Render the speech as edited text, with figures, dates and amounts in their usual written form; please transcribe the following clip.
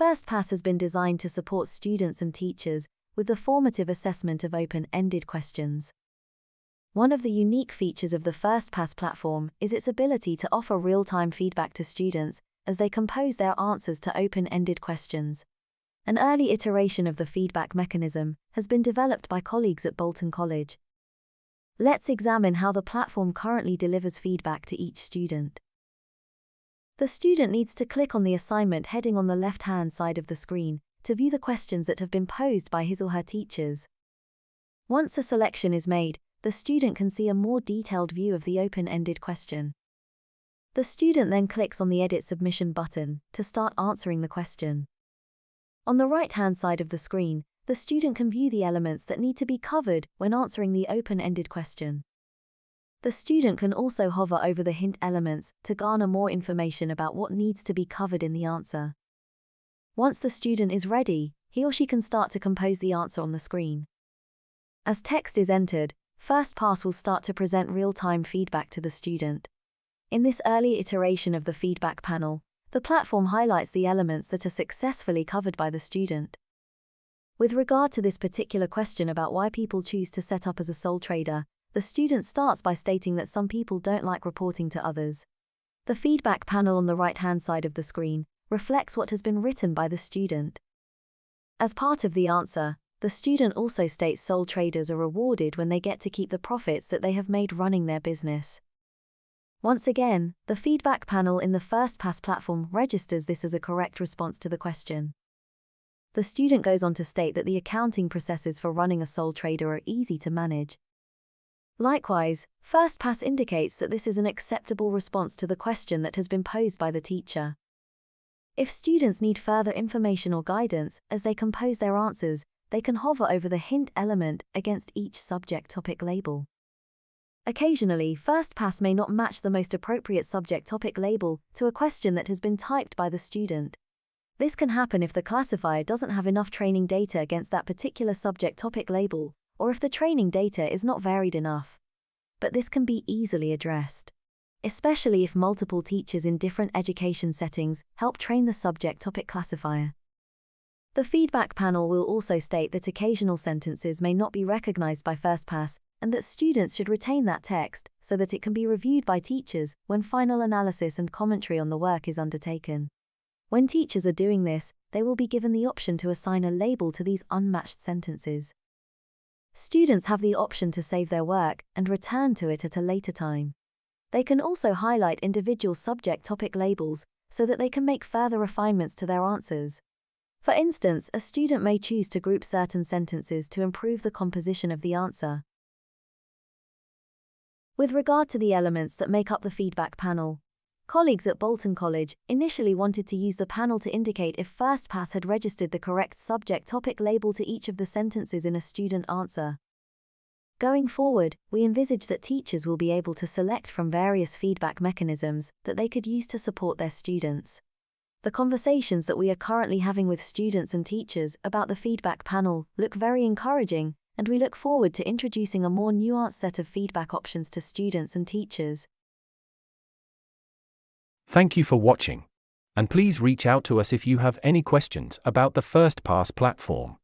FirstPass has been designed to support students and teachers with the formative assessment of open-ended questions. One of the unique features of the FirstPass platform is its ability to offer real-time feedback to students as they compose their answers to open-ended questions. An early iteration of the feedback mechanism has been developed by colleagues at Bolton College. Let's examine how the platform currently delivers feedback to each student. The student needs to click on the assignment heading on the left-hand side of the screen to view the questions that have been posed by his or her teachers. Once a selection is made, the student can see a more detailed view of the open-ended question. The student then clicks on the Edit Submission button to start answering the question. On the right-hand side of the screen, the student can view the elements that need to be covered when answering the open-ended question. The student can also hover over the hint elements to garner more information about what needs to be covered in the answer. Once the student is ready, he or she can start to compose the answer on the screen. As text is entered, FirstPass will start to present real-time feedback to the student. In this early iteration of the feedback panel, the platform highlights the elements that are successfully covered by the student. With regard to this particular question about why people choose to set up as a sole trader, the student starts by stating that some people don't like reporting to others. The feedback panel on the right-hand side of the screen reflects what has been written by the student. As part of the answer, the student also states sole traders are rewarded when they get to keep the profits that they have made running their business. Once again, the feedback panel in the FirstPass platform registers this as a correct response to the question. The student goes on to state that the accounting processes for running a sole trader are easy to manage. Likewise, FirstPass indicates that this is an acceptable response to the question that has been posed by the teacher. If students need further information or guidance as they compose their answers, they can hover over the hint element against each subject topic label. Occasionally, FirstPass may not match the most appropriate subject topic label to a question that has been typed by the student. This can happen if the classifier doesn't have enough training data against that particular subject topic label, or if the training data is not varied enough. But this can be easily addressed, especially if multiple teachers in different education settings help train the subject topic classifier. The feedback panel will also state that occasional sentences may not be recognized by FirstPass, and that students should retain that text so that it can be reviewed by teachers when final analysis and commentary on the work is undertaken. When teachers are doing this, they will be given the option to assign a label to these unmatched sentences. Students have the option to save their work and return to it at a later time. They can also highlight individual subject topic labels so that they can make further refinements to their answers. For instance, a student may choose to group certain sentences to improve the composition of the answer. With regard to the elements that make up the feedback panel, colleagues at Bolton College initially wanted to use the panel to indicate if FirstPass had registered the correct subject topic label to each of the sentences in a student answer. Going forward, we envisage that teachers will be able to select from various feedback mechanisms that they could use to support their students. The conversations that we are currently having with students and teachers about the feedback panel look very encouraging, and we look forward to introducing a more nuanced set of feedback options to students and teachers. Thank you for watching. And please reach out to us if you have any questions about the FirstPass platform.